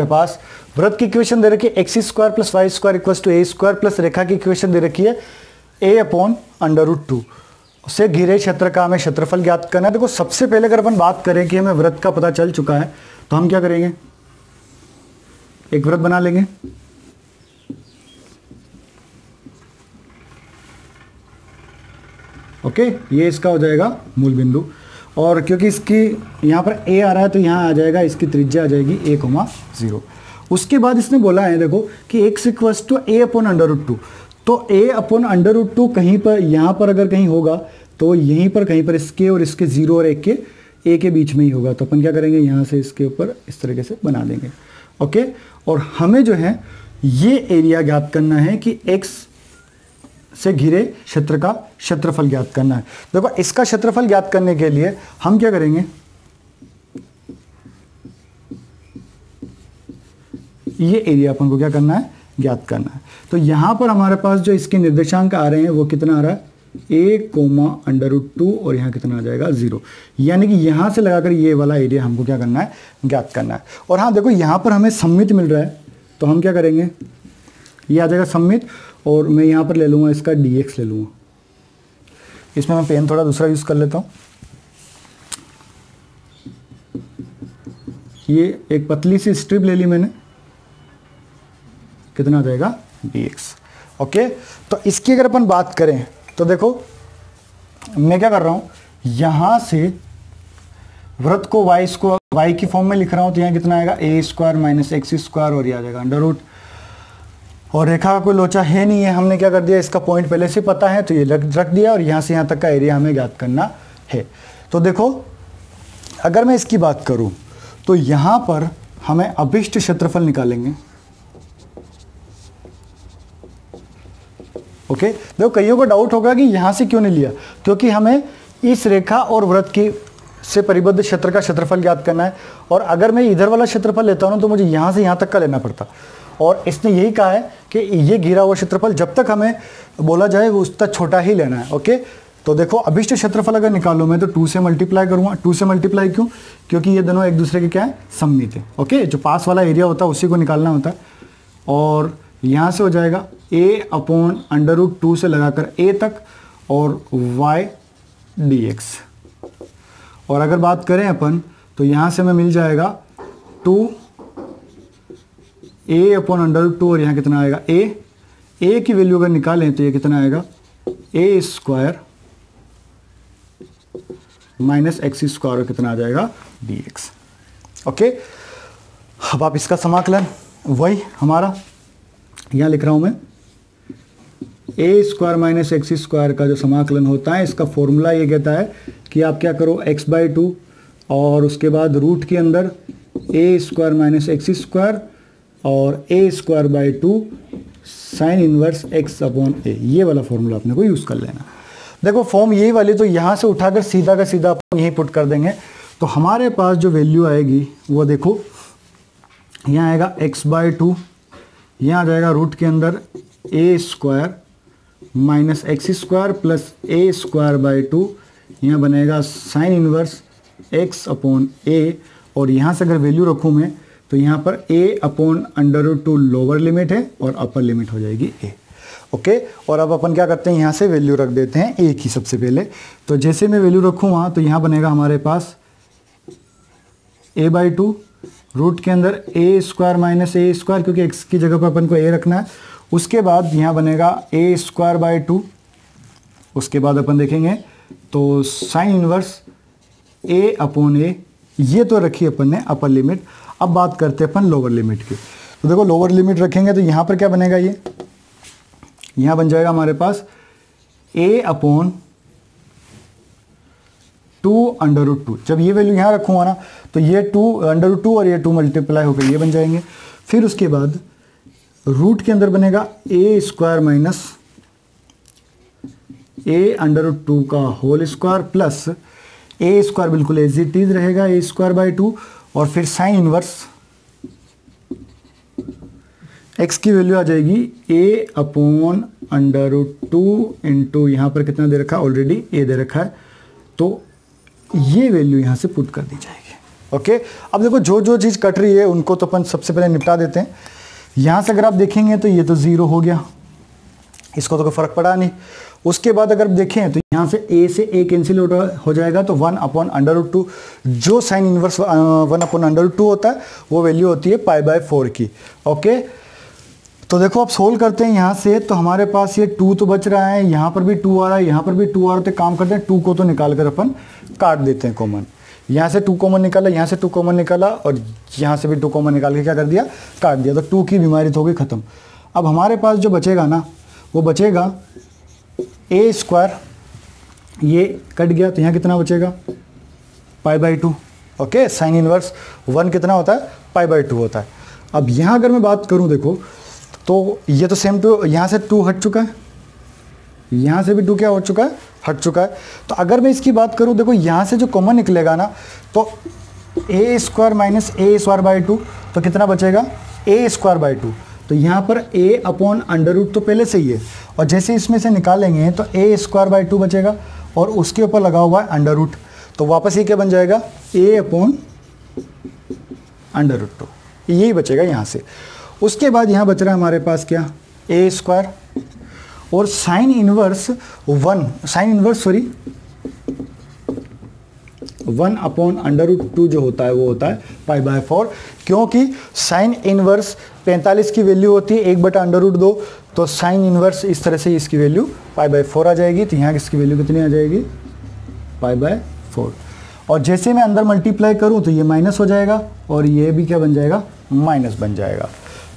पास वृत्त की इक्वेशन दे रखी है x square plus y square equals to a square plus रेखा की इक्वेशन दे रखी है ए अपॉन अंडर रूट 2 से घिरे क्षेत्र का हमें क्षेत्रफल ज्ञात करना है। देखो सबसे पहले अगर अपन बात करें कि हमें वृत्त का पता चल चुका है तो हम क्या करेंगे, एक वृत्त बना लेंगे। ओके, ये इसका हो जाएगा मूल बिंदु और क्योंकि इसकी यहाँ पर a आ रहा है तो यहाँ आ जाएगा, इसकी त्रिज्या आ जाएगी a,0। उसके बाद इसने बोला है देखो कि x equals to a upon under root 2, तो a अपॉन अंडर रूट 2 कहीं पर यहाँ पर अगर कहीं होगा तो यहीं पर कहीं पर इसके और इसके 0 और 1 के a के बीच में ही होगा। तो अपन क्या करेंगे, यहाँ से इसके ऊपर इस तरीके से बना देंगे। ओके, और हमें जो है ये एरिया ज्ञात करना है कि x से घिरे क्षेत्र का क्षेत्रफल ज्ञात करना है। देखो इसका क्षेत्रफल ज्ञात करने के लिए हम क्या करेंगे, ये एरिया अपन को क्या करना है, ज्ञात करना है। तो यहां पर हमारे पास जो इसके निर्देशांक आ रहे हैं वो कितना आ रहा है, a,√2 और यहाँ कितना आ जाएगा 0, यानी कि यहां से लगाकर ये वाला एरिया हमको क्या करना है, ज्ञात करना है। और हाँ देखो यहां पर हमें सममित मिल रहा है तो हम क्या करेंगे, ये आ जाएगा सममित और मैं यहाँ पर ले लूँगा इसका dx ले लूँगा। इसमें मैं पेन थोड़ा दूसरा यूज़ कर लेता हूँ। ये एक पतली सी स्ट्रिप ले ली मैंने, कितना आ जाएगा dx। ओके, तो इसकी अगर अपन बात करें तो देखो मैं क्या कर रहा हूँ, यहाँ से वृत्त को y की फॉर्म में लिख रहा हूँ तो यहाँ कितना आएगा a square minus x square और ये आ जाएगा अंडर रूट। और रेखा का कोई लोचा है नहीं है, हमने क्या कर दिया, इसका पॉइंट पहले से पता है तो ये रख दिया और यहाँ से यहाँ तक का एरिया हमें ज्ञात करना है। तो देखो अगर मैं इसकी बात करूँ तो यहाँ पर हमें अभिष्ट क्षेत्रफल निकालेंगे। ओके, देखो कईयों को डाउट होगा कि यहाँ से क्यों नहीं लिया, क्योंकि हमें इस रेखा और वृत्त की से परिबद्ध क्षेत्र का क्षेत्रफल ज्ञात करना है। और अगर मैं इधर वाला क्षेत्रफल लेता हूँ तो मुझे यहाँ से यहाँ तक का लेना पड़ता। और इसने यही कहा है कि ये घिरा हुआ क्षेत्रफल जब तक हमें बोला जाए वो उस तक छोटा ही लेना है। ओके, तो देखो अभिष्ट क्षेत्रफल अगर निकालो मैं तो 2 से मल्टीप्लाई करूँगा। 2 से मल्टीप्लाई क्यों, क्योंकि ये दोनों एक दूसरे के क्या है, सममित है। ओके, जो पास वाला एरिया होता है उसी को निकालना होता है। और यहाँ से हो जाएगा a अपॉन अंडर रूट 2 से लगाकर a तक और y dx। और अगर बात करें अपन तो यहाँ से हमें मिल जाएगा 2a अपॉन अंडर रूट 2 और यहाँ कितना आएगा a की वैल्यू अगर निकालें तो ये कितना आएगा a square minus x square कितना आ जाएगा dx। ओके, अब आप इसका समाकलन वही हमारा यहाँ लिख रहा हूँ मैं, a square minus x square का जो समाकलन होता है इसका फॉर्मूला ये कहता है कि आप क्या करो x/2 और उसके बाद रूट के अंदर a square minus x square और a square by 2 sign inverse x upon a, ये वाला फॉर्मूला अपने को यूज़ कर लेना। देखो फॉर्म यही वाली, तो यहाँ से उठाकर सीधा का सीधा अपन यहीं पुट कर देंगे तो हमारे पास जो वैल्यू आएगी वो देखो यहाँ आएगा x/2, यहाँ आ जाएगा रूट के अंदर a square minus x square plus a square by 2, यहाँ बनेगा sign inverse x upon a। और यहाँ से अगर वैल्यू रखूँ मैं तो यहाँ पर a upon under root 2 lower limit है और अपर लिमिट हो जाएगी a। ओके, और अब अपन क्या करते हैं, यहाँ से वैल्यू रख देते हैं a की सबसे पहले। तो जैसे मैं वैल्यू रखूँ वहाँ तो यहाँ बनेगा हमारे पास a/2 रूट के अंदर a square minus a square, क्योंकि x की जगह पर अपन को a रखना है। उसके बाद यहाँ बनेगा a स्क्वायर बाई 2। उसके बाद अपन देखेंगे तो sine inverse a upon a, ये तो रखी अपन ने अपर लिमिट। अब बात करते हैं अपन लोअर लिमिट की। तो देखो लोअर लिमिट रखेंगे तो यहाँ पर क्या बनेगा, ये यहाँ बन जाएगा हमारे पास a अपॉन 2 अंडर रूट 2। जब ये वैल्यू यहाँ रखूँगा ना तो ये 2 अंडर रूट 2 और ये 2 मल्टीप्लाई होकर ये बन जाएंगे। फिर उसके बाद रूट के अंदर बनेगा a square minus a under root 2 का whole square plus a square बिल्कुल एज इट इज रहेगा a स्क्वायर बाई 2 और फिर साइन इनवर्स x की वैल्यू आ जाएगी a upon under root 2 into यहाँ पर कितना दे रखा है, ऑलरेडी a दे रखा है, तो ये वैल्यू यहाँ से पुट कर दी जाएगी। ओके, अब देखो जो जो चीज़ कट रही है उनको तो अपन सबसे पहले निपटा देते हैं। यहाँ से अगर आप देखेंगे तो ये तो 0 हो गया, इसको तो कोई फर्क पड़ा नहीं। उसके बाद अगर देखें तो यहाँ से a से a कैंसिल हो जाएगा, तो 1/√2 जो साइन इनवर्स 1/√2 होता है वो वैल्यू होती है π/4 की। ओके, तो देखो आप सोल्व करते हैं यहाँ से, तो हमारे पास ये 2 तो बच रहा है, यहाँ पर भी 2 आ रहा है, यहाँ पर भी 2 आ रहा है। तो काम करते हैं 2 को तो निकाल कर अपन काट देते हैं कॉमन। यहाँ से 2 कॉमन निकाला, यहाँ से 2 कॉमन निकाला और यहाँ से भी 2 कॉमन निकाल के क्या कर दिया, काट दिया। तो 2 की बीमारी तो हो गई ख़त्म। अब हमारे पास जो बचेगा ना वो बचेगा a², ये कट गया तो यहाँ कितना बचेगा π/2। ओके, साइन इनवर्स 1 कितना होता है π/2 होता है। अब यहाँ अगर मैं बात करूँ देखो तो ये तो सेम टू, यहाँ से 2 हट चुका है, यहाँ से भी 2 क्या हो चुका है, हट चुका है। तो अगर मैं इसकी बात करूँ देखो यहाँ से जो कॉमन निकलेगा ना तो a² - a² तो कितना बचेगा a²/2। तो यहाँ पर a/√, तो पहले से ही है, और जैसे इसमें से निकालेंगे तो a²/2 बचेगा और उसके ऊपर लगा हुआ है √, तो वापस ये क्या बन जाएगा a/√2, यही बचेगा यहाँ से। उसके बाद यहाँ बच रहा है हमारे पास क्या a² और साइन इनवर्स 1/√2 जो होता है वो होता है π/4, क्योंकि साइन इनवर्स 45 की वैल्यू होती है 1/√2, तो साइन इनवर्स इस तरह से इसकी वैल्यू π/4 आ जाएगी। तो यहाँ इसकी वैल्यू कितनी आ जाएगी π/4, और जैसे मैं अंदर मल्टीप्लाई करूँ तो ये माइनस हो जाएगा और ये भी क्या बन जाएगा, माइनस बन जाएगा।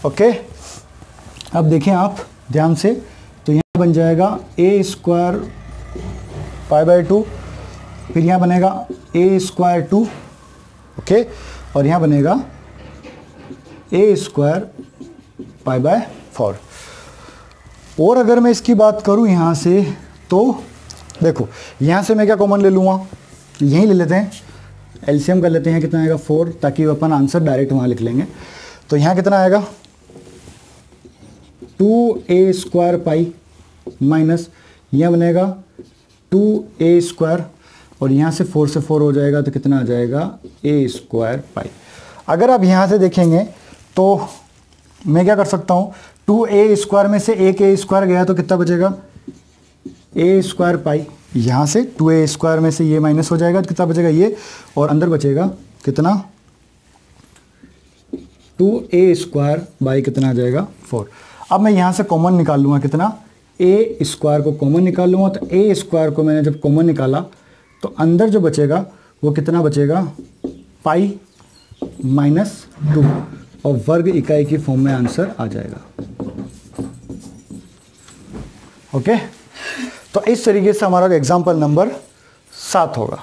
ओके, अब देखें आप ध्यान से, तो यहाँ बन जाएगा a² π/2, फिर यहाँ बनेगा a²2, ओके, और यहाँ बनेगा a² π/4। और अगर मैं इसकी बात करूँ यहाँ से तो देखो यहाँ से मैं क्या कॉमन ले लूँगा, यहीं ले लेते हैं, एलसीएम कर लेते हैं, कितना आएगा 4, ताकि अपन आंसर डायरेक्ट वहाँ लिख लेंगे। तो यहाँ कितना आएगा 2a² π माइनस यहाँ बनेगा 2a² और यहाँ से 4 से 4 हो जाएगा तो कितना आ जाएगा a² π। अगर आप यहाँ से देखेंगे तो मैं क्या कर सकता हूँ, 2a² में से एक a² गया तो कितना बचेगा a² π। यहाँ से 2a² में से ये माइनस हो जाएगा तो कितना बचेगा ये, और अंदर बचेगा कितना 2a² कितना आ जाएगा 4। अब मैं यहाँ से कॉमन निकाल लूँगा, कितना a² को कॉमन निकाल लूँगा, तो a² को मैंने जब कॉमन निकाला तो अंदर जो बचेगा वो कितना बचेगा π-2, और वर्ग इकाई की फॉर्म में आंसर आ जाएगा। ओके, तो इस तरीके से हमारा एग्जाम्पल नंबर 7 होगा।